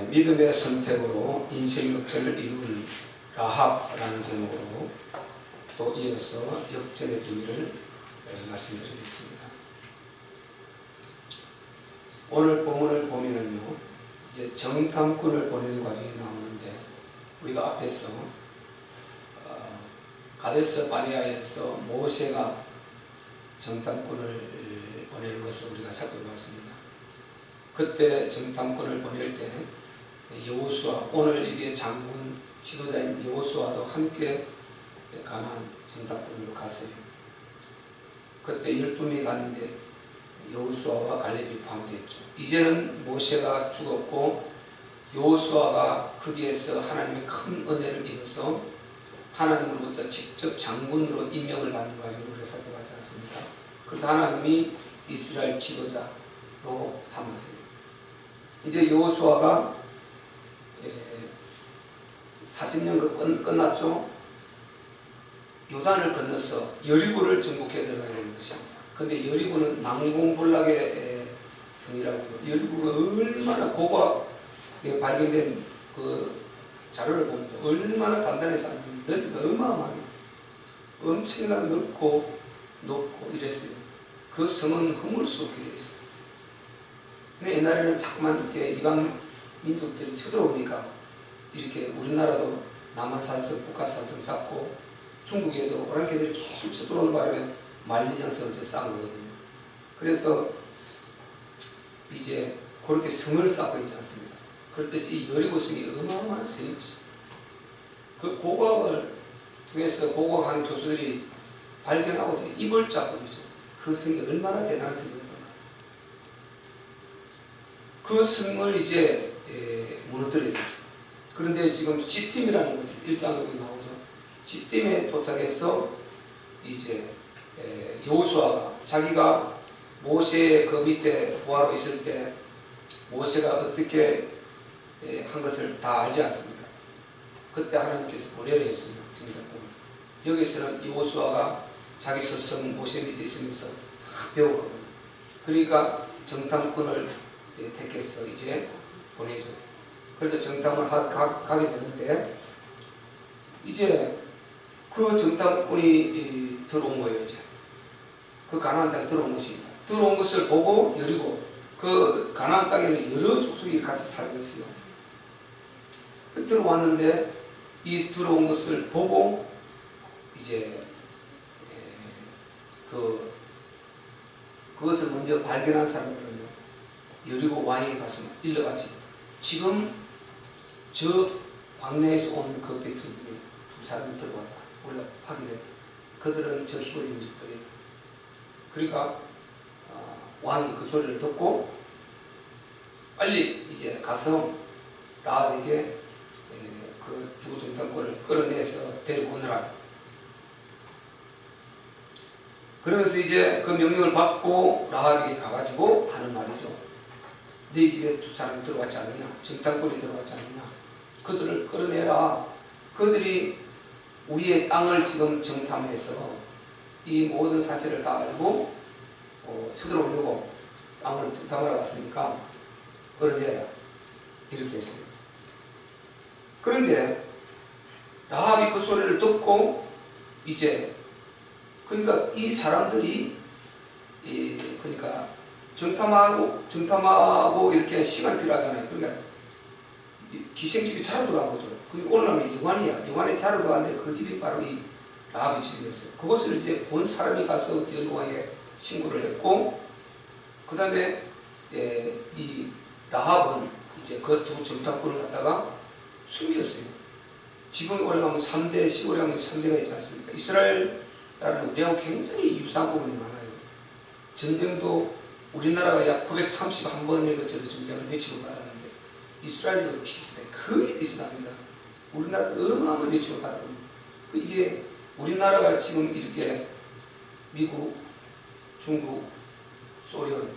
믿음의 선택으로 인생 역전을 이룬 라합라는 제목으로 또 이어서 역전의 비밀을 말씀드리겠습니다. 오늘 본문을 보면은요, 이제 정탐꾼을 보내는 과정이 나오는데, 우리가 앞에서 가데스 바네아에서 모세가 정탐꾼을 보내는 것을 우리가 살펴봤습니다. 그때 정탐꾼을 보낼 때 여호수아, 오늘 이게 장군 지도자인 여호수아도 함께 가나안 정탐꾼으로 갔어요. 그때 12명이 갔는데 여호수아와 갈렙이 포함되었죠. 이제는 모세가 죽었고 여호수아가 그 뒤에서 하나님의 큰 은혜를 입어서 하나님으로부터 직접 장군으로 임명을 받는 과정을 우리가 살펴봤지 않습니까? 그래서 하나님이 이스라엘 지도자로 삼았어요. 이제 여호수아가 40년 끝났죠. 요단을 건너서 여리고를 정복해 들어가야 되는 것입니다. 근데 여리고는 난공불락의 성이라고요. 여리고가 얼마나 고고하게 발견된 그 자료를 보면 얼마나 단단해서 넓이가 어마어마합니다. 엄청나게 넓고 높고 이랬어요. 그 성은 허물 수 없게 되어 있어요. 근데 옛날에는 자꾸만 이렇게 이방 민족들이 쳐들어오니까 이렇게 우리나라도 남한산성, 북한산성 쌓고 중국에도 오랑캐들이 계속 쳐들어오는 바람에 만리장성을 쌓은 거거든요. 그래서 이제 그렇게 성을 쌓고 있지 않습니까? 그렇듯이 이 여리고성이 어마어마한 성이죠. 그 고고학을 통해서 고고학하는 교수들이 발견하고 입을 짝거리죠. 그 성이 얼마나 대단한 성인가. 그 성을 이제 무너뜨려야 되죠. 그런데 지금 시팀이라는 것이 1장으로 나오죠. 시팀에 도착해서 이제 여호수아가 자기가 모세의 그 밑에 부하로 있을 때 모세가 어떻게 한 것을 다 알지 않습니까? 그때 하나님께서 보내려 했습니다. 여기서는 여호수아가 자기 스승 모세 밑에 있으면서 다 배우거든요. 그러니까 정탐꾼을 택해서 이제 보내죠. 그래서 정탐을 가게 되는데, 이제 그 정탐꾼이 들어온 거예요. 이제 그 가나안 땅에 들어온 것입니다. 들어온 것을 보고 여리고, 그 가나안 땅에는 여러 족속이 같이 살고 있어요. 들어왔는데 이 들어온 것을 보고 이제 그것을 먼저 발견한 사람들은요, 여리고 왕에게 가서 일러바칩니다. 지금 저 광야에서 온 그 백성 중에 두 사람이 들어왔다. 우리가 확인했다. 그들은 저 히브리 민족들이다. 그러니까 왕이 그 소리를 듣고 빨리 이제 가서 라합에게 그 두 정탐꾼을 끌어내서 데리고 오너라. 그러면서 이제 그 명령을 받고 라합에게 가가지고 하는 말이죠. 네 집에 두 사람이 들어왔지 않느냐? 정탐꾼이 들어왔지 않느냐? 그들을 끌어내라. 그들이 우리의 땅을 지금 정탐해서 이 모든 사실을 다 알고 쳐들어오려고 땅을 정탐하러 왔으니까 끌어내라. 이렇게 했어요. 그런데 라합이 그 소리를 듣고 이제 그러니까 이 사람들이 그러니까 정탐하고 이렇게 시간이 필요하잖아요. 그러니까 기생집이 자러도 간 거죠. 근데 오늘은 여관이야. 여관에 자러도 갔는데 그 집이 바로 이 라합의 집이었어요. 그것을 이제 본 사람이 가서 여리고에 신고를 했고, 그 다음에 이 라합은 이제 그 두 정탐꾼을 갖다가 숨겼어요. 지붕에 올라가면 3대, 시골에 가면 3대가 있지 않습니까? 이스라엘 나라는 우리하고 굉장히 유사한 부분이 많아요. 전쟁도 우리나라가 약 931번에 걸쳐서 전쟁을 매치고 받았는데 이스라엘도 비슷해요. 거의 비슷합니다. 우리나라도 어마어마한 매치고 받았거든요. 이게 우리나라가 지금 이렇게 미국, 중국, 소련,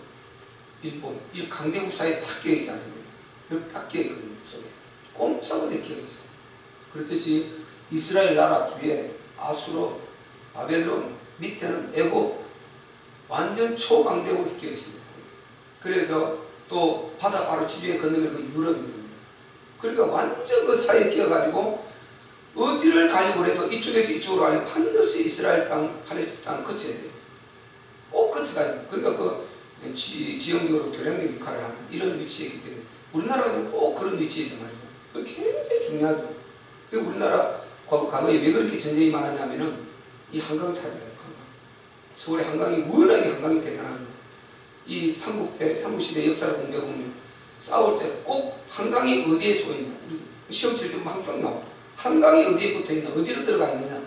일본 이 강대국 사이에 딱 끼어있지 않습니까? 여기 딱 끼어있거든요. 속에 꼼짝없이 끼어있어요. 그렇듯이 이스라엘 나라 주위에 아수르, 바벨론, 밑에는 애굽, 완전 초강대국이 끼어있습니다. 그래서 또 바다 바로 지중해 건너면 그 유럽이거든요. 그러니까 완전 그 사이에 끼어가지고 어디를 가려고 해도 이쪽에서 이쪽으로 가려면 반드시 이스라엘 땅, 팔레스타인 땅을 거쳐야 돼요. 꼭 거쳐가야 돼요. 그러니까 그 지형적으로 교량적 역할을 하는 이런 위치이기 때문에 우리나라가 꼭 그런 위치에 있단 말이죠. 그게 굉장히 중요하죠. 우리나라 과거에 왜 그렇게 전쟁이 많았냐면은 이 한강 차지예요. 한강. 서울의 한강이 워낙에 한강이 대단합니다. 이 삼국시대 역사를 공부해보면 싸울 때 꼭 한강이 어디에 쏘 있냐. 우리 시험 칠 때 항상 나와. 한강이 어디에 붙어 있냐, 어디로 들어가 있느냐.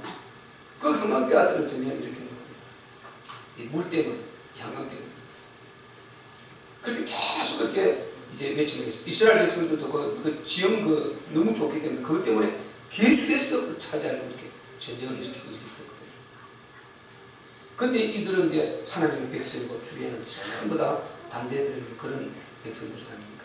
그 한강 빼앗으로 전쟁을 일으키는 거예요. 이 물 때문에, 이 한강 때문에. 그렇게 계속 그렇게 이제 외치는 거예요. 이스라엘 백성들도 그 지형 너무 좋기 때문에 그것 때문에 계속해서 차지하려고 이렇게 전쟁을 일으키고 있거든요. 근데 이들은 이제 하나님의 백성이고 주위에는 전부 다 반대되는 그런 백성들이 아닙니까?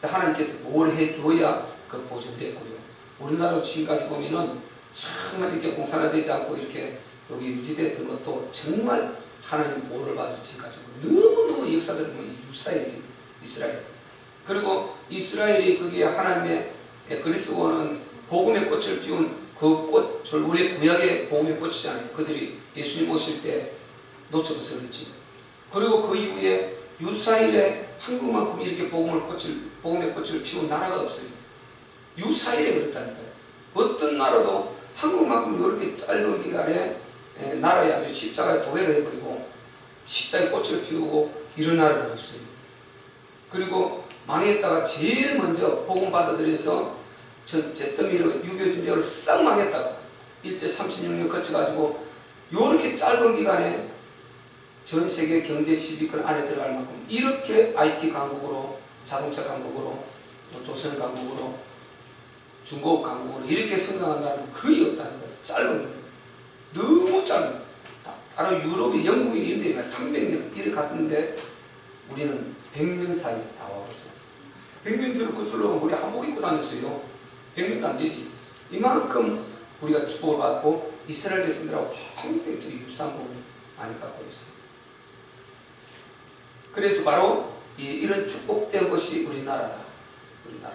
하나님께서 뭘 해줘야 그 보존됐고요. 우리나라 지금까지 보면은 정말 이렇게 공산화되지 않고 이렇게 여기 유지됐던 것도 정말 하나님 보호를 받아서 지금까지 너무너무 역사들은 유사해요. 이스라엘. 그리고 이스라엘이 그게 하나님의 그리스도는 복음의 꽃을 피운 그 꽃을 원래 구약의 복음의 꽃이잖아요. 그들이 예수님 오실 때 놓쳐서 그렇지. 그리고 그 이후에 유사일에 한국만큼 이렇게 복음의 꽃을 피운 나라가 없어요. 유사일에 그렇다니까요. 어떤 나라도 한국만큼 이렇게 짧은 기간에 나라에 아주 십자가에 도배를 해버리고 십자가에 꽃을 피우고 이런 나라는 없어요. 그리고 망했다가 제일 먼저 복음 받아들여서 잿더미로 6.25 전쟁으로 싹 망했다가 일제 36년 거쳐가지고 이렇게 짧은 기간에 전 세계 경제 10위권 안에 들어갈 만큼 이렇게 IT 강국으로, 자동차 강국으로, 조선 강국으로, 중국 강국으로 이렇게 성장한 나라는 거의 없다는 거예요. 짧은 거예요. 너무 짧은. 다른 유럽이, 영국이 이런 데가 300년 이렇게 갔는데 우리는 100년 사이에 다 와버렸어요. 100년 전에 그 슬로건 우리 한복 입고 다녔어요. 100년도 안 되지. 이만큼 우리가 축복을 받고 이스라엘 백성들하고 굉장히 유사한 부분을 많이 갖고 있어요. 그래서 바로 이런 축복된 것이 우리나라다. 우리나라.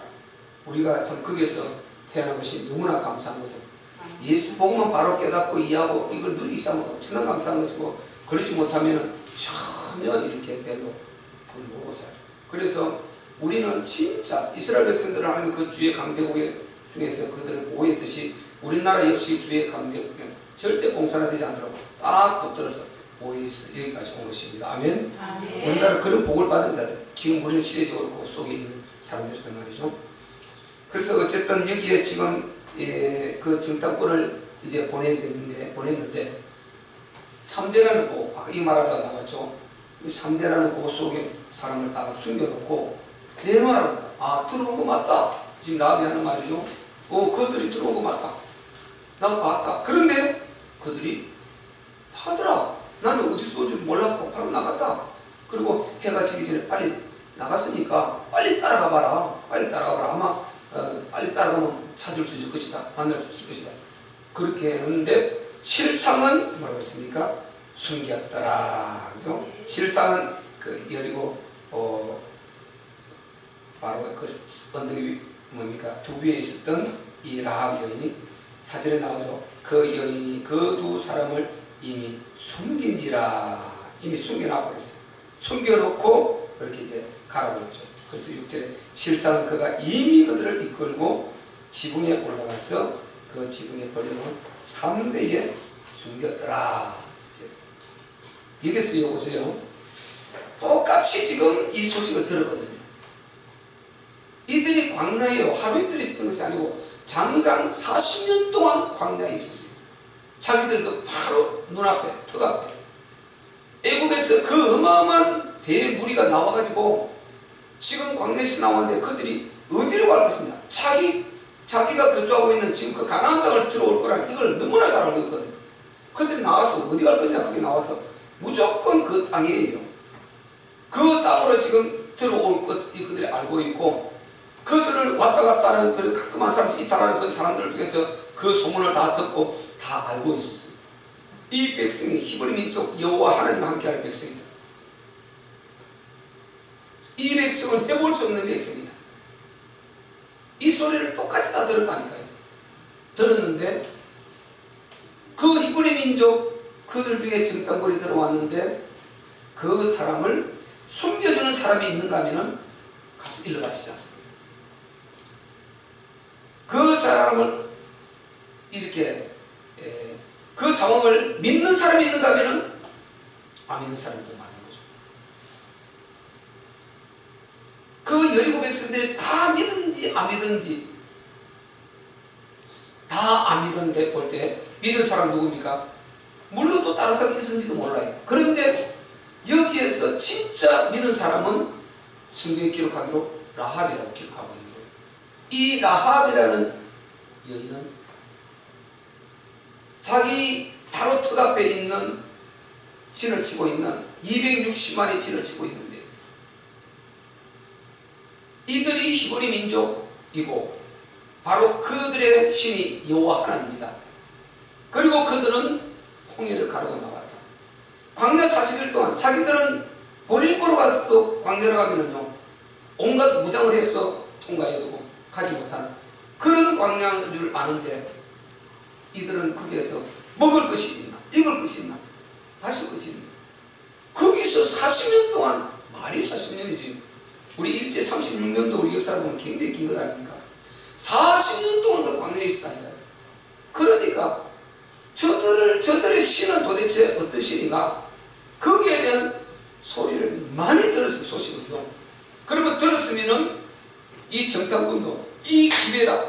우리가 참 거기에서 태어난 것이 너무나 감사한 거죠. 예수 복음만 바로 깨닫고 이해하고 이걸 누리기 시작하면 엄청난 감사한 것이고 그러지 못하면 전혀 이렇게 별로 그걸 모르고 살죠. 그래서 우리는 진짜 이스라엘 백성들을 하는 그 주의 강대국의 중에서 그들을 보호했듯이 우리나라 역시 주의 강대국은 절대 공산화되지 않도록 딱 붙들어서 보호해서 여기까지 온 것입니다. 아멘. 우리나라 그런 복을 받은 자들, 지금 우리는 시대적으로 그 속에 있는 사람들이란 말이죠. 그래서 어쨌든 여기에 지금 그 정탐꾼을 이제 보냈는데 3대라는 고, 아까 이 말하다가 나왔죠. 3대라는 고 속에 사람을 다 숨겨놓고 내놓으라고. 아, 들어온 거 맞다. 지금 나한테 하는 말이죠. 그들이 들어온 거 맞다. 나 봤다. 그런데 그들이 하더라. 나는 어디서 온지 몰랐고 바로 나갔다. 그리고 해가 지기 전에 빨리 나갔으니까 빨리 따라가 봐라. 빨리 따라가 봐라. 아마 빨리 따라가면 찾을 수 있을 것이다. 만날 수 있을 것이다. 그렇게 했는데 실상은 뭐라고 했습니까? 숨겼더라. 그죠? 실상은 그 여리고 바로 그 언덕이 뭡니까? 두 위에 있었던 이 라합 여인이 사절에 나오죠. 그 여인이 그 두 사람을 이미 숨긴지라. 이미 숨겨놔버렸어요. 숨겨놓고 그렇게 이제 갈아버렸죠. 그래서 6절에 실상은 그가 이미 그들을 이끌고 지붕에 올라가서 그 지붕에 버려놓은 3대에 숨겼더라. 여기서 보세요. 똑같이 지금 이 소식을 들었거든요. 이들이 광야에 하루 이틀 있었던 것이 아니고 장장 40년 동안 광야에 있었어요. 자기들 그 바로 눈앞에, 턱 앞에 애굽에서 그 어마어마한 대무리가 나와가지고 지금 광야에서 나왔는데 그들이 어디로 갈 것이냐. 자기가 거주하고 있는 지금 그 가나안 땅을 들어올 거라는 이걸 너무나 잘 알고 있거든요. 그들이 나와서 어디 갈 거냐. 거기 나와서 무조건 그 땅이에요. 그 땅으로 지금 들어올 것 그들이 알고 있고 그들을 왔다 갔다 하는 그 가끔한 사람들이 이탈하는 그 사람들 중에서 그 소문을 다 듣고 다 알고 있었어요. 이 백성이 히브리 민족 여호와 하나님 함께하는 백성이다. 이 백성은 해볼 수 없는 백성이다. 소리를 똑같이 다 들었다니까요. 들었는데 그 히브리 민족 그들 중에 정탐꾼이 들어왔는데 그 사람을 숨겨주는 사람이 있는가 하면은 가서 일러 바치지 않습니다. 그 사람을 이렇게 그 상황을 믿는 사람이 있는가 하면은 안 믿는 사람도 많은 거죠. 그 여리고 백성들이 다 믿은지 안 믿은지 다 안 믿었는데 볼 때 믿은 사람 누굽니까? 물론 또 다른 사람이 있었는지도 몰라요. 그런데 여기에서 진짜 믿은 사람은 성경에 기록하기로 라합이라고 기록하고 있는 거예요. 이 라합이라는 여인은 자기 바로 턱 앞에 있는 진을 치고 있는 260만이 진을 치고 있는데 이들이 히브리 민족이고 바로 그들의 신이 여호와 하나님이다. 그리고 그들은 홍해를 가르고 나왔다. 광야 40일 동안 자기들은 볼일 보러 가서도 광야를 가면은요 온갖 무장을 해서 통과해야 되고 가지 못하는 그런 광야인 줄 아는데 이들은 거기에서 먹을 것이 있나 입을 것이 있나 마실 것이 있나 거기서 40년 동안 말이 40년이지 우리 일제 36년도 우리 역사를 보면 굉장히 긴 것 아닙니까? 40년 동안 그 광야에 있었다니까요. 그러니까 저들의 신은 도대체 어떤 신인가 거기에 대한 소리를 많이 들었어요. 소식을요. 그러면 들었으면은 이 정탐꾼도 이 기회다.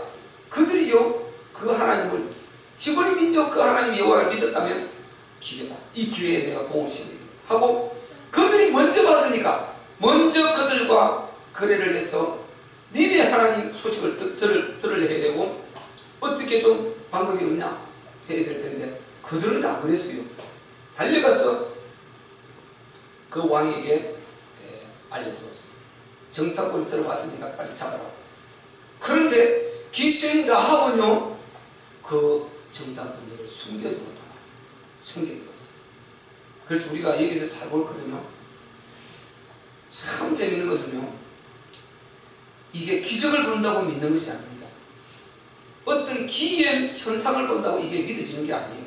그들이요 그 하나님을 히브리 민족 그 하나님 여호와를 믿었다면 기회다. 이 기회에 내가 공을 치는 하고 그들이 먼저 봤으니까 먼저 그들과 거래를 해서 니네 하나님 소식을 들으려 해야 되고 어떻게 좀 방법이 없냐 해야 될 텐데 그들은 안 그랬어요. 달려가서 그 왕에게 알려주었어요. 정탐꾼이 들어왔으니까 빨리 잡아라. 그런데 기생 라합은요 그 정탐꾼들을 숨겨두었다. 숨겨두었어요. 그래서 우리가 여기서 잘 볼 것은요 참 재밌는 것은요 이게 기적을 본다고 믿는 것이 아닙니다. 어떤 기이한 현상을 본다고 이게 믿어지는 게 아니에요.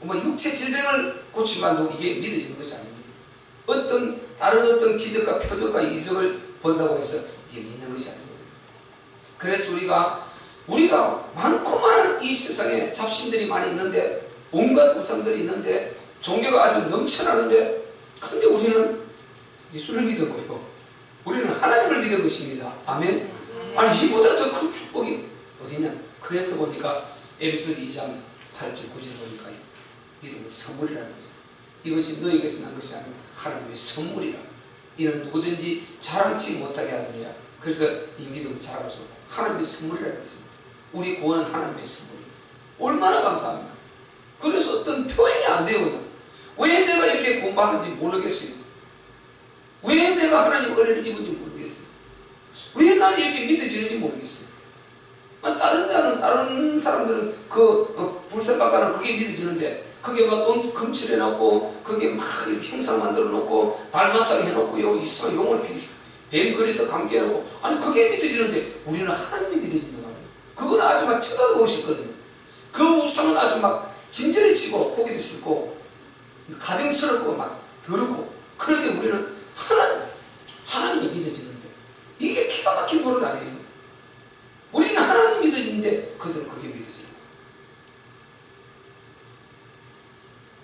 뭐 육체 질병을 고침한다고 이게 믿어지는 것이 아닙니다. 다른 어떤 기적과 표적과 이적을 본다고 해서 이게 믿는 것이 아닙니다. 그래서 우리가 많고 많은 이 세상에 잡신들이 많이 있는데 온갖 우상들이 있는데 종교가 아주 넘쳐나는데 근데 우리는 예수를 믿은 거예요. 우리는 하나님을 믿은 것입니다. 아멘. 아니 이보다 더 큰 축복이 어디냐. 그래서 보니까 에베소서 2장 8절 9절 보니까 믿음은 선물이라는 거죠. 이것이 너에게서 난 것이 아니고 하나님의 선물이라. 이는 누구든지 자랑치 못하게 하느니라. 그래서 이 믿음을 자랑할 수 없고 하나님의 선물이라는 것입니다. 우리 구원은 하나님의 선물이에요. 얼마나 감사합니까? 그래서 어떤 표현이 안 되거든. 왜 내가 이렇게 구원받은지 모르겠어요. 왜 내가 하나님 은혜를 입은지 모르겠어요. 왜 나는 이렇게 믿어지는지 모르겠어요. 다른 사람들은 불살각가는 그게 믿어지는데 그게 막 금칠해놓고 그게 막 형상 만들어놓고 달마상 해놓고 이상한 용을 뱀 그려서 감게 해놓고 아니 그게 믿어지는데 우리는 하나님이 믿어진단 말이에요. 그건 아주 막 쳐다보고 싶거든요. 그 우상은 아주 막 진저리 치고 고기도 싫고 가증스럽고 막 더럽고 그런데 우리는 하나님이 믿어지는데 이게 기가 막힌 버릇 아니에요. 우리는 하나님 믿어지는데 그들은 그게 믿어지는 거예요.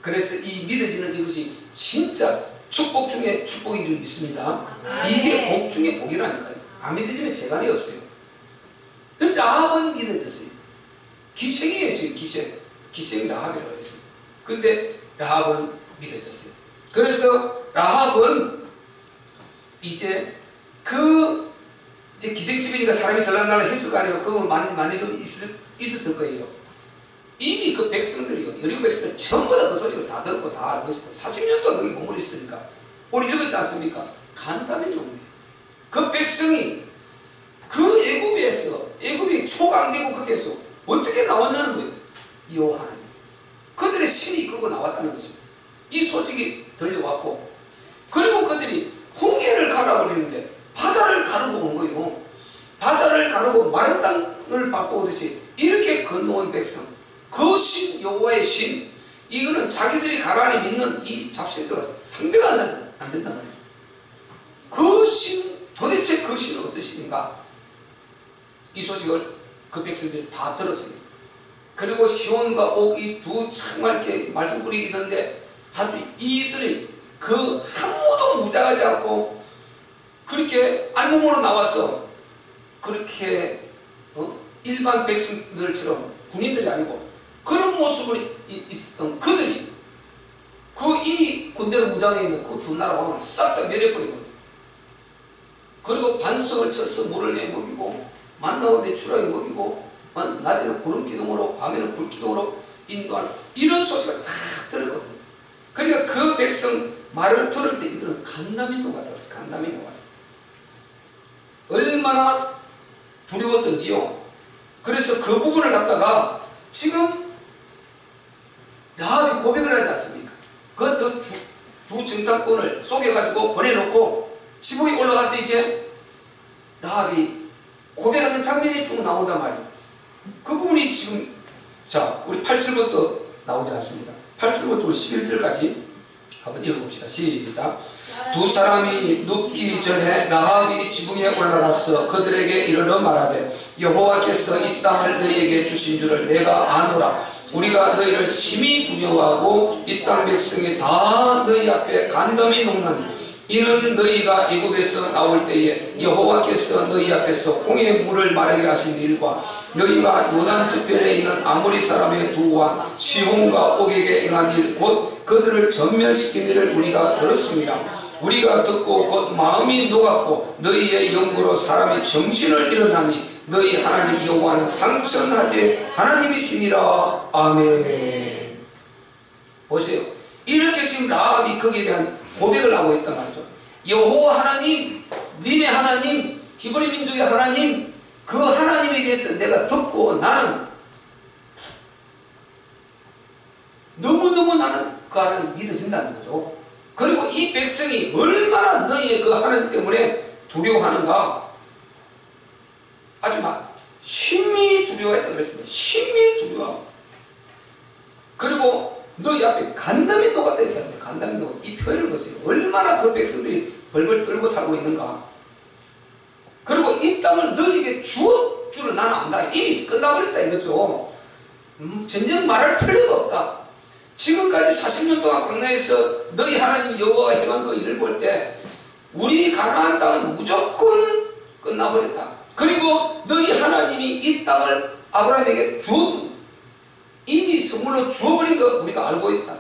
그래서 이 믿어지는 이것이 진짜 축복 중에 축복인 줄 믿습니다. 이게 복 중에 복이라니까요. 안 믿어지면 재간이 없어요. 그럼 라합은 믿어졌어요. 기생이에요. 지금 기생 라합이라고 했어요. 근데 라합은 믿어졌어요. 그래서 라합은 이제 기생집이니까 사람이 들락날락 했을 거 아니에요. 그거 많이 좀 있었을 거예요. 이미 그 백성들이요. 여리고 백성들 전부 다 그 소식을 다 듣고 다 알고 있었고 40년 동안 거기 머물러 있으니까 우리 읽었지 않습니까? 간담회 놈이에요. 그 백성이 그 애굽이 초강대국 거기에서 어떻게 나왔냐는 거예요. 여호와 하나님. 그들의 신이 이끌고 나왔다는 것입니다. 이 소식이 들려왔고 그리고 그들이 홍해를 갈아버리는데 바다를 가르고 온 거예요. 바다를 가르고 마른 땅 백성을 바꿔오듯이 이렇게 건너온 백성, 그 신, 여호와의 신, 이거는 자기들이 가만히 믿는 이 잡신들과 상대가 안 된다는 거죠. 그 신, 도대체 그 신은 어떤 신인가? 이 소식을 그 백성들이 다 들었어요. 그리고 시온과 옥 이 두 정말 이렇게 말씀 뿌리기 있는데 아주 이들이 그 아무도 무장하지 않고 그렇게 알몸으로 나와서 그렇게 일반 백성들처럼 군인들이 아니고 그런 모습을 있었던 그들이 그 이미 군대로 무장해 있는 그 두 나라 왕을 싹 다 멸해버리고, 그리고 반석을 쳐서 물을 내 먹이고 만나와 메추라기 먹이고 낮에는 구름 기둥으로 밤에는 불 기둥으로 인도하는 이런 소식을 다 들었거든요. 그러니까 그 백성 말을 들을 때 이들은 간담이 녹았다고 했어요. 간담이 녹았어요. 얼마나 두려웠던지요. 그래서 그 부분을 갖다가 지금 라합이 고백을 하지 않습니까? 그 두 정탐꾼을 속여가지고 보내놓고 지붕에 올라가서 이제 라합이 고백하는 장면이 쭉 나온단 말이에요. 그 부분이 지금 자 우리 8절부터 나오지 않습니다. 8절부터 11절까지 한번 읽어봅시다. 시작. 두 사람이 눕기 전에 라합이 지붕에 올라가서 그들에게 이르러 말하되 여호와께서 이 땅을 너희에게 주신 줄을 내가 아노라. 우리가 너희를 심히 두려워하고 이 땅 백성이 다 너희 앞에 간덤히 녹나니 이는 너희가 애굽에서 나올 때에 여호와께서 너희 앞에서 홍해 물을 마르게 하신 일과 너희가 요단 저편에 있는 아모리 사람의 두 왕 시온과 옥에게 행한 일 곧 그들을 전멸시킨 일을 우리가 들었습니다. 우리가 듣고 곧 마음이 녹았고 너희의 영으로 사람이 정신을 잃어나니 너희 하나님 여호와는 상천하지 하나님이시니라. 아멘. 보세요. 이렇게 지금 라합이 거기에 대한 고백을 하고 있단 말이죠. 여호와 하나님, 니네 하나님, 히브리 민족의 하나님, 그 하나님에 대해서 내가 듣고 나는 너무너무 나는 그 하나님 믿어진다는 거죠. 그리고 이 백성이 얼마나 너희의 그 하나님 때문에 두려워하는가. 아주 막 심히 두려워했다 그랬습니다. 심히 두려워. 그리고 너희 앞에 간담이 녹았다 했지 않습니까? 간담이 녹았다. 이 표현을 보세요. 얼마나 그 백성들이 벌벌 떨고 살고 있는가. 그리고 이 땅을 너희에게 주어 줄을 나는 안다. 이미 끝나버렸다 이거죠. 전쟁 말할 필요도 없다. 지금까지 40년 동안 광야에서 너희 하나님 여호와가 행한 그 일을 볼 때 우리 가나안 땅은 무조건 끝나버렸다. 그리고 너희 하나님이 이 땅을 아브라함에게 이미 선물로 주어버린 거 우리가 알고 있다.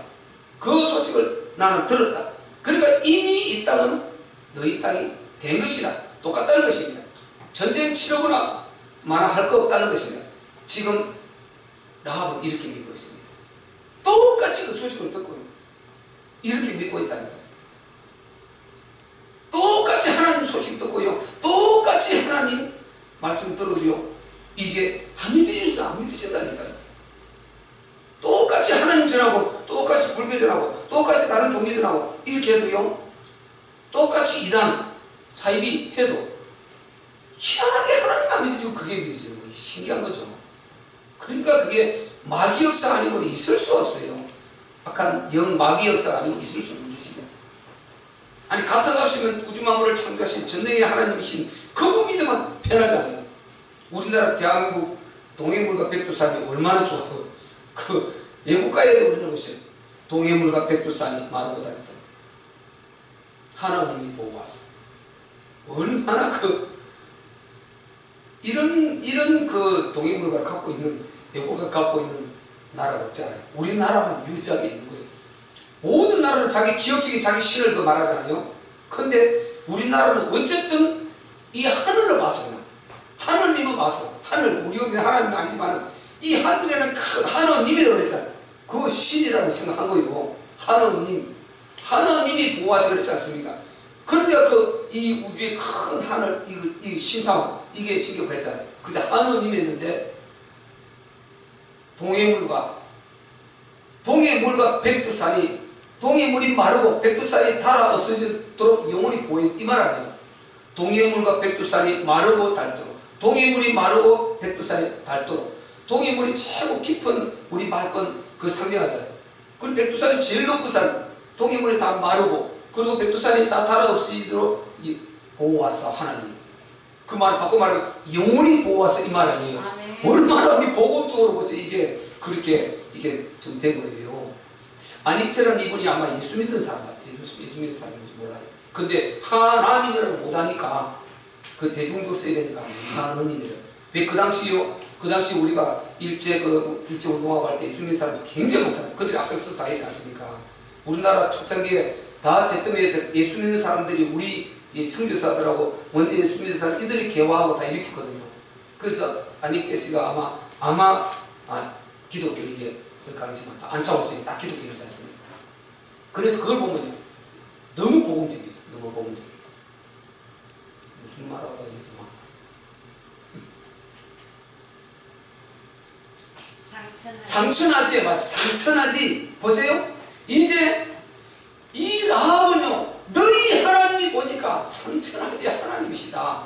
그 소식을 나는 들었다. 그러니까 이미 이 땅은 너희 땅이 된 것이다. 똑같다는 것입니다. 전쟁 치르거나 할 거 없다는 것입니다. 지금 라합은 이렇게 믿고 있습니다. 똑같이 그 소식을 듣고 이렇게 믿고 있다는 거예요. 똑같이 하나님 소식 듣고요. 똑같이 하나님 말씀 들어도요. 이게 안 믿어진다니까요. 똑같이 하나님 전하고 똑같이 불교 전하고 똑같이 다른 종교 전하고 이렇게 해도요. 똑같이 이단 사이비 해도 희한하게 하나님 안 믿어지고 그게 믿어지는 거예요. 신기한 거죠. 그러니까 그게 마귀 역사 아니고는 있을 수 없어요. 약간 마귀 역사 아니고 있을 수 없는 것입니다. 아니 같은 값이면 우주만물을 창조하신 전능의 하나님이신 그분 믿으면 편하잖아요. 우리나라 대한민국 동해물과 백두산이 얼마나 좋아요. 그 예고가에도 그러는 것이에요. 동해물과 백두산이 마르고 다녔다. 하나님이 보고 왔어. 얼마나 이런 그 동해물과 갖고 있는 예고가 갖고 있는 나라가 없잖아요. 우리나라만 유일하게 있는 거예요. 모든 나라는 자기 지역적인 자기 신을 말하잖아요. 근데 우리나라는 어쨌든 이 하늘을 봐서 하느님을 봐서 우리가 하나님이 아니지만 이 하늘에는 큰 하느님이라고 그랬잖아요. 그거 신이라고 생각한 거예요. 하느님이 보호하셔서 그랬지 않습니까? 그러니까 이 우주의 큰 하늘 이 신상 이게 신격을 했잖아요. 그저 하느님이 했는데 동해물과 백두산이 동해물이 마르고 백두산이 닳아 없어지도록 영원히 보인 이 말 아니에요. 동해물과 백두산이 마르고 닳도록 동해물이 마르고 백두산이 닳도록. 동해물이 최고 깊은 물이 맑은 그 상징하잖아요. 그리고 백두산이 제일 높은 산, 동해물이 다 마르고, 그리고 백두산이 다 닳아 없이도록 보호하사 하나님. 그 말을 바꿔 말하면 영원히 보호하사 이 말 아니에요. 얼마나 우리 복음적으로 보세요. 이게 그렇게 이게 좀 된 거예요. 아니테란 이분이 아마 예수 믿는 사람 같아요. 예수 믿는 사람인지 몰라요. 근데 하나님이라고 못하니까 그 대중적으로 써야 되니까 하나님이래요. 왜 그 당시요? 그 당시 우리가 일제 운동하고 할 때 예수 믿는 사람이 굉장히 많잖아요. 그들이 앞장서 다 했지 않습니까? 우리나라 초창기에 다 제뜸에서 예수 믿는 사람들이 우리 선교사들하고 먼저 예수 믿는 사람 이들이 개화하고 다 일으켰거든요. 그래서 아니테 씨가 아마 기독교인이 쓸 가능성이 많다. 안창호 선생님이 딱 기독교인이지 않습니까? 그래서 그걸 보면요, 너무 복음적이죠. 너무 복음적이죠. 무슨 말하고 있는지 상천하지. 맞지? 상천하지. 보세요. 이제 이 라합은요, 너희 하나님이 보니까 상천하지 하나님이시다.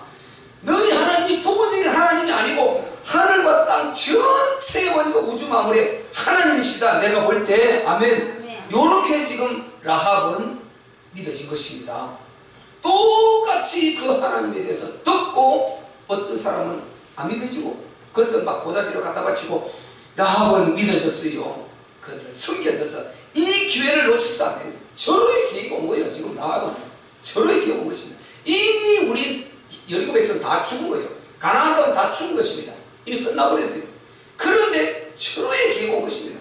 너희 하나님이 도건적인 하나님이 아니고 하늘과 땅 전체에 보니까 우주 만물의 하나님이시다. 내가 볼 때 아멘. 요렇게 지금 라합은 믿어진 것입니다. 똑같이 그 하나님에 대해서 듣고 어떤 사람은 안 믿어지고, 그래서 막 고다지로 갖다 바치고 라합은 믿어졌어요. 그들을 숨겨져서 이 기회를 놓치지 않아요. 절호의 기회가 온 거예요. 지금 라합은 절호의 기회가 온 것입니다. 이미 우리 여리고 백성은 다 죽은 거예요. 가나안 땅은 다 죽은 것입니다. 이미 끝나버렸어요. 그런데 절호의 기회가 온 것입니다.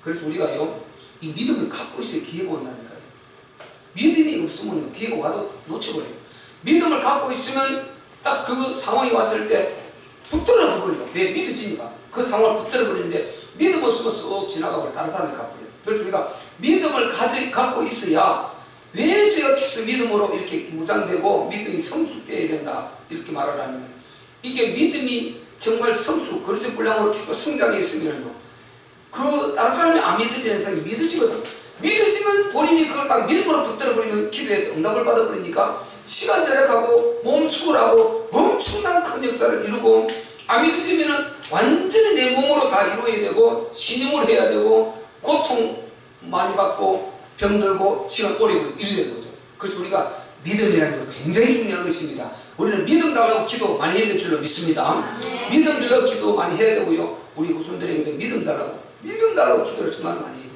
그래서 우리가요, 이 믿음을 갖고 있어야 기회가 온다니까요. 믿음이 없으면 기회가 와도 놓쳐버려요. 믿음을 갖고 있으면 딱 그 상황이 왔을 때 붙들어 버려요. 왜? 믿어지니까 그 상황을 붙들어 버리는데, 믿음 없으면 쏙 지나가버려. 다른 사람이 갖고요. 그래서 우리가 믿음을 갖고 있어야, 왜 제가 계속 믿음으로 이렇게 무장되고 믿음이 성숙되어야 된다 이렇게 말을 하냐면, 이게 믿음이 정말 그리스도의 분량으로 계속 성장해 있으면요, 그 다른 사람이 안 믿어지는 사람이 믿어지거든. 믿어지면 본인이 그걸 딱 믿음으로 붙들어 버리면 기도해서 응답을 받아 버리니까 시간 절약하고 몸 수고하고 엄청난 큰 역사를 이루고, 안 믿어지면은 완전히 내 몸으로 다 이루어야 되고 신임을 해야 되고 고통 많이 받고 병들고 시간 오래 걸리고 이래 되는 거죠. 그래서 우리가 믿음이라는 거 굉장히 중요한 것입니다. 우리는 믿음 달라고 기도 많이 해야 될 줄로 믿습니다. 믿음 달라고 기도 많이 해야 되고요. 우리 후손들에게도 믿음 달라고 기도를 정말 많이 해요.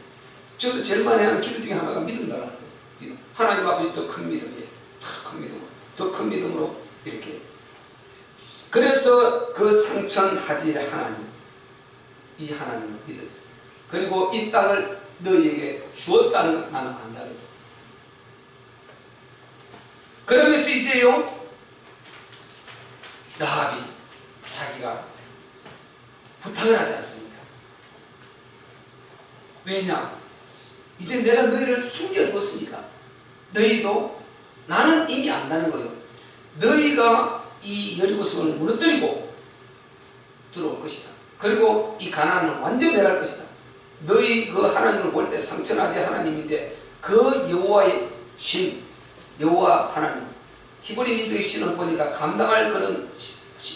저도 제일 많이 하는 기도 중에 하나가 믿음 달라는 거예요. 하나님 앞에 더 큰 믿음이에요. 더 큰 믿음으로 이렇게. 그래서 그 상천하지 하나님, 이 하나님을 믿었어요. 그리고 이 땅을 너희에게 주었다는 것 나는 안다 그랬어요. 그러면서 이제요, 라합이 자기가 부탁을 하지 않습니까? 왜냐? 이제 내가 너희를 숨겨주었으니까 너희도, 나는 이미 안다는 거예요. 너희가 이 여리고성을 무너뜨리고 들어올 것이다. 그리고 이 가나안은 완전 멸할 것이다. 너희 그 하나님을 볼 때 상천하지 하나님인데, 그 여호와의 신, 여호와 하나님, 히브리 민족의 신을 보니까 감당할 그런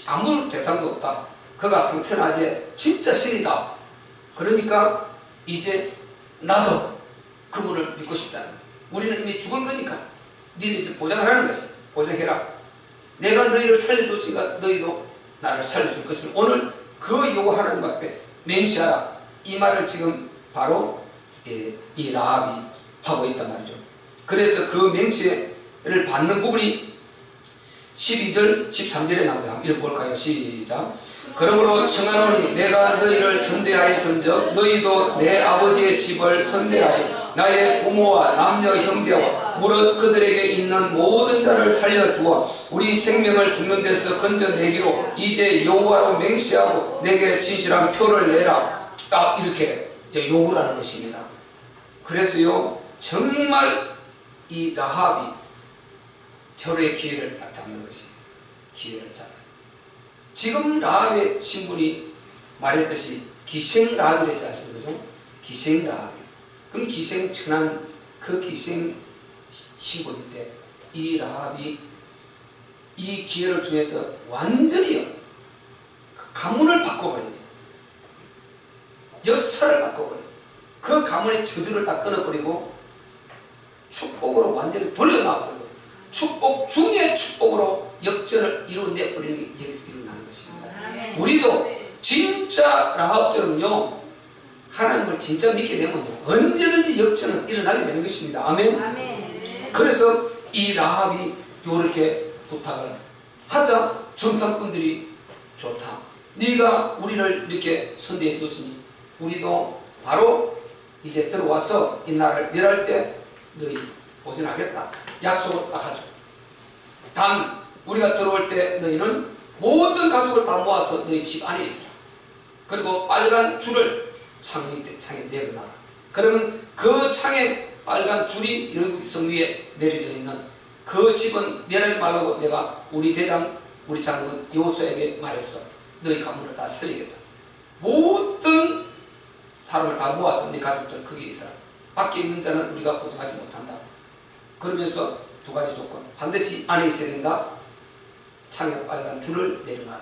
아무 대상도 없다. 그가 상천하지 진짜 신이다. 그러니까 이제 나도 그분을 믿고 싶다는 거야. 우리는 이미 죽을 거니까 너희들 보장을 하는 것이, 보장해라. 내가 너희를 살려줬으니까 너희도 나를 살려줄 것을 오늘 그 여호와 하나님 앞에 맹세하라. 이 말을 지금 바로 이 라합이 하고 있단 말이죠. 그래서 그 맹세를 받는 부분이 12절 13절에 나옵니다. 한번 읽어볼까요? 시작. 그러므로 청하노니 내가 너희를 선대하였은즉 너희도 내 아버지의 집을 선대하여 나의 부모와 남녀 형제와 무릇 그들에게 있는 모든 자를 살려주어 우리 생명을 죽는 데서 건져내기로 이제 여호와로 맹세하고 내게 진실한 표를 내라. 딱 이렇게 이제 요구를 하는 것입니다. 그래서요, 정말 이 라합이 절호의 기회를 딱 잡는 것입니다. 기회를 잡아요. 지금 라합의 신분이 말했듯이 기생 라합이랬지 않습니까? 그죠? 기생 라합. 그럼 기생 천한 그 기생 신분인데, 이 라합이 이 기회를 통해서 완전히 가문을 바꿔버립니다. 역사를 바꿔버려요. 그 가문의 저주를 다 끊어버리고 축복으로 완전히 돌려놔버리고 축복 중에 축복으로 역전을 이루어내버리는 게 여기서 일어나는 것입니다. 우리도 진짜 라합처럼요, 하나님을 진짜 믿게 되면요, 언제든지 역전은 일어나게 되는 것입니다. 아멘. 그래서 이 라합이 이렇게 부탁을 하자 정탐꾼들이 좋다. 네가 우리를 이렇게 선대해 줬으니 우리도 바로 이제 들어와서 이 나라를 멸할 때 너희 보존하겠다. 약속을 딱 하죠. 단 우리가 들어올 때 너희는 모든 가족을 다 모아서 너희 집 안에 있어라. 그리고 빨간 줄을 창에 내려놔라. 그러면 그 창에 빨간 줄이 성 위에 내려져 있는 그 집은 멸하지 말라고 내가 우리 대장, 우리 장군 여호수아에게 말했어. 너희 가문을 다 살리겠다. 모든 사람을 다 모아서 네 가족들 거기에 있어라. 밖에 있는 자는 우리가 보증하지 못한다. 그러면서 두 가지 조건. 반드시 안에 있어야 된다. 창에 빨간 줄을 내려놔라.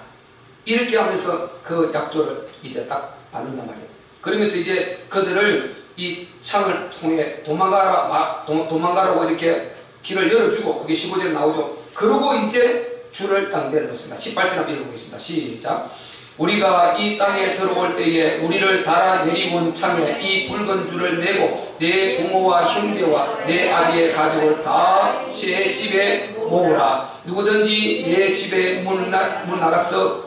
이렇게 하면서 그 약조를 이제 딱 받는단 말이에요. 그러면서 이제 그들을 이 창을 통해 도망가라고 이렇게 길을 열어주고, 그게 15절에 나오죠. 그러고 이제 줄을 딱 내려놓습니다. 18절 한번 읽어보겠습니다. 시작. 우리가 이 땅에 들어올 때에 우리를 달아내리고 창에 이 붉은 줄을 메고 내 부모와 형제와 내 아비의 가족을 다 제 집에 모으라. 누구든지 내 집에 문 나가서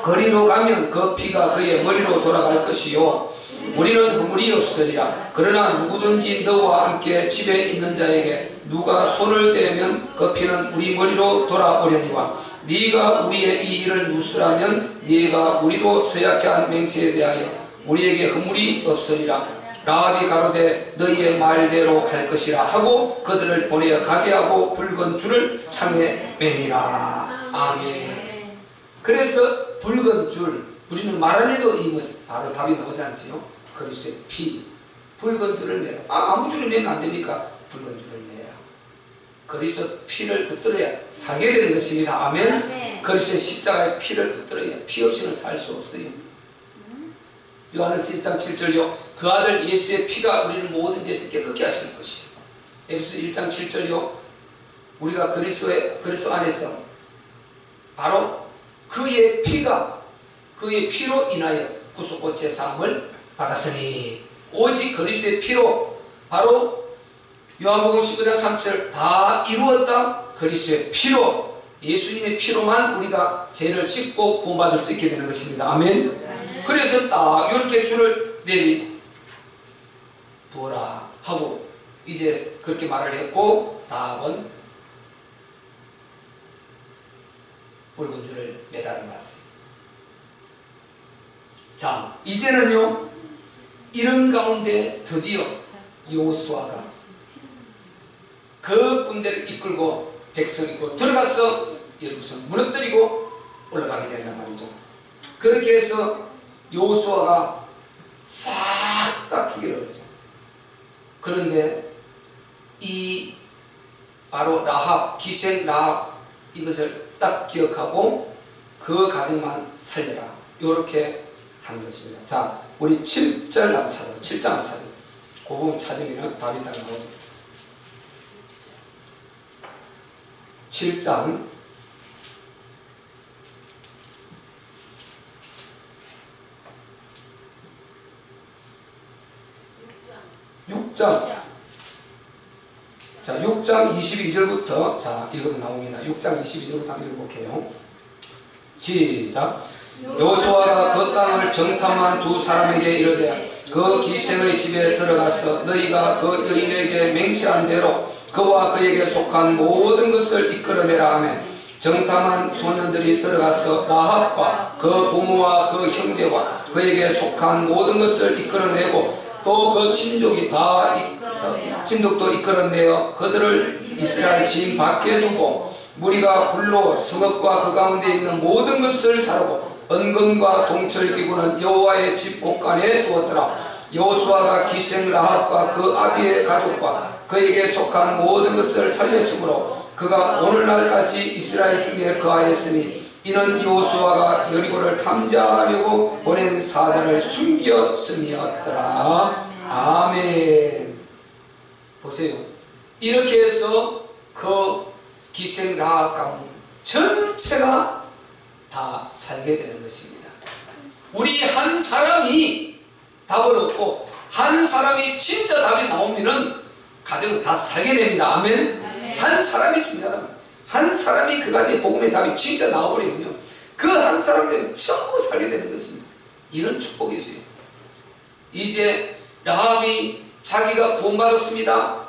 거리로 가면 그 피가 그의 머리로 돌아갈 것이요 우리는 허물이 없으리라. 그러나 누구든지 너와 함께 집에 있는 자에게 누가 손을 대면 그 피는 우리 머리로 돌아오려니와 네가 우리의 이 일을 누스라면 네가 우리로 서약케 한 맹세에 대하여 우리에게 허물이 없으리라. 라합이 가로되 너희의 말대로 할 것이라 하고 그들을 보내어 가게 하고 붉은 줄을 창에 매니라. 아멘. 그래서 붉은 줄, 우리는 말 안 해도 이 바로 답이 나오지 않지요? 그리스도의 피, 붉은 줄을 매라. 아무 줄을 매면 안 됩니까? 붉은 줄을 매라. 그리스도 피를 붙들어야 살게 되는 것입니다. 아멘. 그리스도의 십자가의 피를 붙들어야 피 없이는 살 수 없어요. 요한일서 1장 7절요. 그 아들 예수의 피가 우리를 모든 죄에서 깨끗게 하시는 것이요. 에베소 1장 7절요. 우리가 그리스도 안에서 바로 그의 피로 인하여 구속과 제사함을 받았으니 오직 그리스도의 피로 바로 요한복음 19장 3절 다 이루었다. 그리스도의 피로, 예수님의 피로만 우리가 죄를 씻고 구원받을 수 있게 되는 것입니다. 아멘. 그래서 딱 이렇게 줄을 내비두어라 하고 이제 그렇게 말을 했고 라합은 붉은 줄을 매달아 놨어요. 자, 이제는요, 이런 가운데 드디어 여호수아가 그 군대를 이끌고 백성이 이끌고 들어가서 예루살렘 무너뜨리고 올라가게 된단 말이죠. 그렇게 해서 여호수아가 싹 다 죽여버리죠. 그런데 이 바로 라합, 기생 라합 이것을 딱 기억하고 그 가정만 살려라. 이렇게 하는 것입니다. 자, 우리 7절 한번 찾아요. 7장 한번 찾아요. 그 부분 찾으면 답이 딱 나오죠. 7장 6장. 자, 6장 22절부터 자, 읽으면 나옵니다. 6장 22절부터 한번 읽어볼게요. 시작. 여호수아가 그 땅을 정탐한 두 사람에게 이르되 그 기생의 집에 들어가서 너희가 그 여인에게 맹세한 대로 그와 그에게 속한 모든 것을 이끌어내라 하며 정탐한 소년들이 들어가서 라합과 그 부모와 그 형제와 그에게 속한 모든 것을 이끌어내고 또 그 친족도 이끌어내어 그들을 이스라엘 진 밖에 두고 무리가 불로 성읍과 그 가운데 있는 모든 것을 사르고 은금과 동철기구는 여호와의 집 곳간에 두었더라. 여호수아가 기생 라합과 그 아비의 가족과 그에게 속한 모든 것을 살렸으므로 그가 오늘날까지 이스라엘 중에 거하였으니 이는 여호수아가 여리고를 탐지하려고 보낸 사자를 숨겼음이었더라. 아멘. 보세요. 이렇게 해서 그 기생 라합 가문 전체가 다 살게 되는 것입니다. 우리 한 사람이 답을 얻고 한 사람이 진짜 답이 나오면은 가정은 다 살게 됩니다. 아멘. 한 사람이 중요하다. 한 사람이 그 가지의 복음의 답이 진짜 나와버리면요, 그 한 사람 때문에 전부 살게 되는 것입니다. 이런 축복이 있어요. 이제 라합이 자기가 구원받았습니다.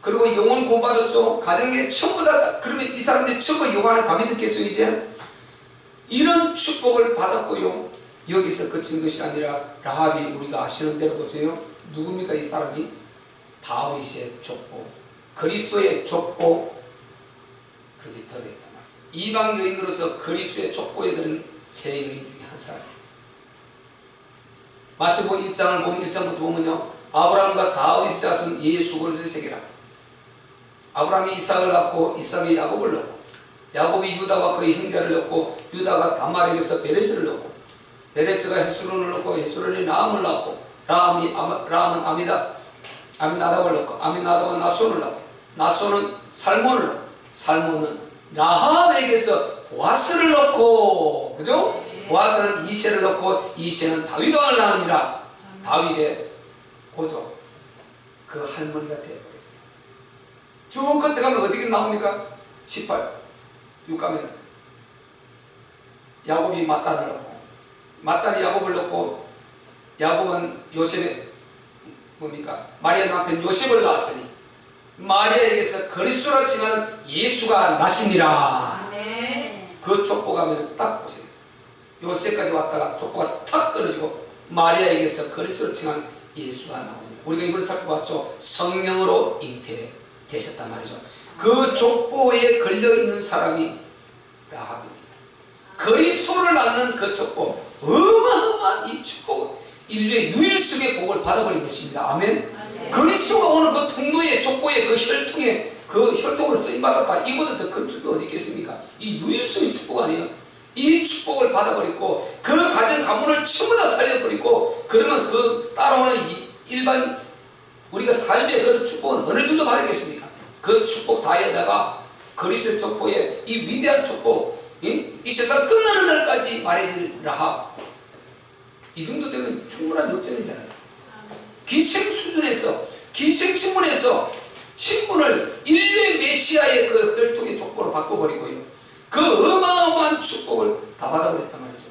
그리고 영혼 구원받았죠. 가정에 전부 다, 그러면 이 사람들이 전부 요한의 답이 듣겠죠. 이제 이런 축복을 받았고요, 여기서 그친 것이 아니라 라합이 우리가 아시는 대로 보세요. 누굽니까? 이 사람이 다윗의 족보, 그리스도의 족보, 그게 들어있단 말이에요. 이방 여인으로서 그리스도의 족보에 들은 세 여인 중에 한 사람. 마태복음 1장을 보면 1장부터 보면요, 아브라함과 다윗의 자손 예수 그리스도의 세계라. 아브라함이 이삭을 낳고 이삭이 야곱을 낳고, 야곱이 유다와 그의 형제를 낳고, 유다가 다말에게서 베레스를 낳고, 베레스가 헤스론을 낳고, 헤스론이 라함을 낳고, 라함은 아미나답을 낳고, 아미나답은 나손을 낳고, 나손은 살몬을 낳고, 살몬은 라합에게서 보아스를 낳고, 그죠? 보아스는 이새를 낳고, 이새는 다윗 왕을 낳으니라. 다윗의 고조, 그 할머니가 되어버렸어요. 쭉 끝에 가면 어디게 나옵니까? 18. 쭉 가면 야곱이 mat단을 낳고, mat단이 야곱을 낳고, 야곱은 요셉의 뭡니까? 마리아 남편 요셉을 낳았으니 마리아에게서 그리스도라 칭하는 예수가 나시니라. 그 족보가면 딱 보세요. 요셉까지 왔다가 족보가 탁 끊어지고 마리아에게서 그리스도라 칭하는 예수가 나옵니다. 우리가 이걸 살펴봤죠. 성령으로 잉태되셨단 말이죠. 그 족보에 걸려있는 사람이 라합입니다. 그리스도를 낳는 그 족보, 어마어마한 이 족보, 인류의 유일성의 복을 받아버린 것입니다. 아멘. 그리스도가 오는 그 통로의 족보의 그 혈통에, 그 혈통으로 쓰임받았다. 이보다 더 큰 축복이 어디 있겠습니까? 이 유일성의 축복 아니에요? 이 축복을 받아버리고 그 가정 가문을 전부 다 살려버리고, 그러면 그 따라오는 일반 우리가 삶의 그런 축복은 어느 정도 받았겠습니까? 그 축복 다에다가 그리스도 족보의 이 위대한 축복, 이 세상 끝나는 날까지 말해질 라합, 이 정도 되면 충분한 역전이잖아요. 기생 수준에서, 기생 신분에서 신분을 인류의 메시아의 그 혈통의 족보로 바꿔버리고요, 그 어마어마한 축복을 다 받아버렸단 말이죠.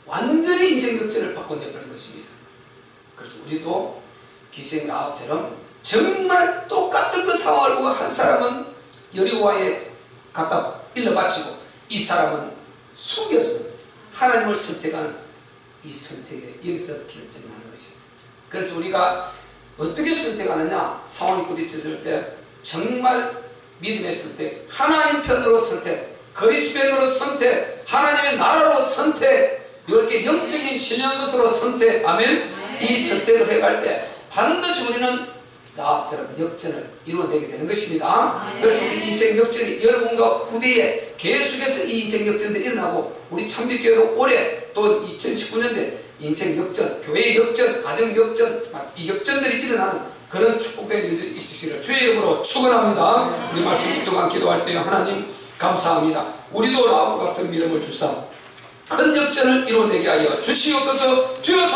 완전히 인생 역전을 바꿔내버린 것입니다. 그래서 우리도 기생 라합처럼 정말 똑같은 그 상황을 보고 한 사람은 여리고와에 갖다 일러 바치고 이 사람은 숨겨주는, 하나님을 선택하는 이 선택에 여기서 결정하는 것입니다. 그래서 우리가 어떻게 선택하느냐, 상황이 부딪혔을 때 정말 믿음의 선택, 하나님 편으로 선택, 그리스도 편으로 선택, 하나님의 나라로 선택, 이렇게 영적인 신령한 것으로 선택, 아멘. 이 선택을 해갈 때 반드시 우리는 라합처럼 역전을 이루어내게 되는 것입니다. 그래서 우리 인생 역전이 여러분과 후대에 계속해서 이 인생 역전들이 일어나고, 우리 참빛교회도 올해 또 2019년대 인생 역전, 교회 역전, 가정 역전, 이 역전들이 일어나는 그런 축복된 일들이 있으시기를 주의 이름으로 축원합니다. 우리 말씀 동안 기도할 때 하나님 감사합니다. 우리도 라합과 같은 믿음을 주사 큰 역전을 이루어내게 하여 주시옵소서. 주여.